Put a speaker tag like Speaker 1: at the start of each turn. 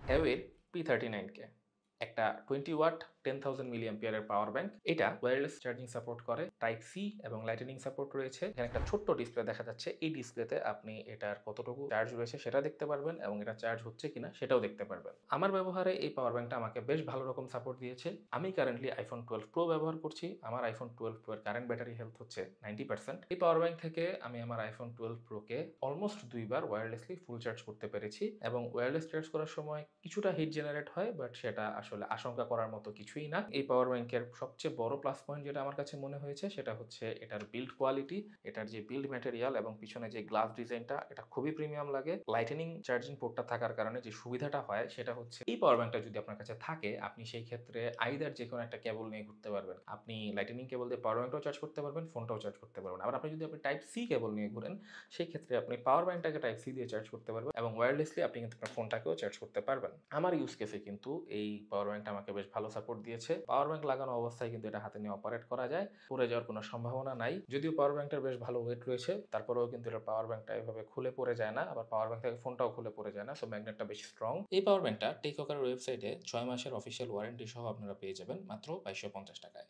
Speaker 1: Huawei P39K একটা 20 watt 10,000 মিলিঅ্যাম্পিয়ারের power bank. এটা wireless charging support করে, টাইপ সি এবং লাইটেনিং সাপোর্ট রয়েছে। এখানে একটা ছোট্ট ডিসপ্লে দেখা যাচ্ছে। এই ডিসপ্লেতে আপনি এটার কতটুকু চার্জ রয়েছে সেটা দেখতে পারবেন এবং এটা চার্জ হচ্ছে কিনা সেটাও দেখতে পারবেন। আমার ব্যবহারে এই পাওয়ার ব্যাংকটা আমাকে বেশ ভালো রকম সাপোর্ট দিয়েছে। আমি কারেন্টলি iPhone 12 Pro ব্যবহার করছি। আমার iPhone 12 Pro এর কারেন্ট ব্যাটারি হেলথ হচ্ছে 90%। এই পাওয়ার ব্যাংক থেকে আমি আমার iPhone 12 Pro কে অলমোস্ট ২ বার ওয়্যারলেসলি ফুল চার্জ করতে পেরেছি এবং ওয়্যারলেস চার্জ করার সময় কিছুটা হিট জেনারেট হয়, বাট সেটা আসলে আশঙ্কা করার মতো কিছুই না। এই পাওয়ার ব্যাংকের সবচেয়ে বড় প্লাস পয়েন্ট যেটা আমার কাছে মনে হয়েছে সেটা হচ্ছে এটার বিল্ড কোয়ালিটি, এটার যে বিল্ড ম্যাটেরিয়াল এবং পিছনে যে গ্লাস ডিজাইনটা এটা খুবই প্রিমিয়াম লাগে। লাইটেনিং চার্জিং পোর্টটা থাকার কারণে যে সুবিধাটা হয় সেটা হচ্ছে এই পাওয়ার ব্যাংকটা যদি আপনার কাছে থাকে আপনি সেই ক্ষেত্রে আইদার যেকোনো একটা কেবল নিয়ে ঘুরতে পারবেন। আপনি লাইটেনিং কেবল দিয়ে পাওয়ার ব্যাংকটাও চার্জ করতে পারবেন, ফোনটাও চার্জ করতে পারবেন। আবার আপনি টাইপ সি কেবল নিয়ে ঘুরেন সেই ক্ষেত্রে আপনি পাওয়ার ব্যাংকটাকে টাইপ সি দিয়ে চার্জ করতে পারবেন এবং ওয়্যারলেসলি আপনি কিন্তু আপনার ফোনটাকেও চার্জ করতে পারবেন। আমার ইউজ কেসে কিন্তু এই পাওয়ার ব্যাংকটা আমাকে বেশ ভালো সাপোর্ট দিয়েছে। পাওয়ার ব্যাংক লাগানো অবস্থায় কিন্তু এটা হাতে নিয়ে অপারেট করা যায়। পড়ে যাওয়ার কোনো সম্ভাবনা নাই। যদিও পাওয়ার ব্যাংকটার বেশ ভালো ওয়েট রয়েছে, তারপরেও কিন্তু এটার পাওয়ার ব্যাংকটা এভাবে খুলে পড়ে যায় না। আবার পাওয়ার ব্যাংক থেকে ফোনটাও খুলে পড়ে যায় না। সো ম্যাগনেটটা বেশ স্ট্রং। এই পাওয়ার ব্যাংকটা টেকহকারের ওয়েবসাইটে ৬ মাসের অফিসিয়াল ওয়ারেন্টি সহ আপনারা পেয়ে যাবেন মাত্র ৳২২৫০ টাকায়।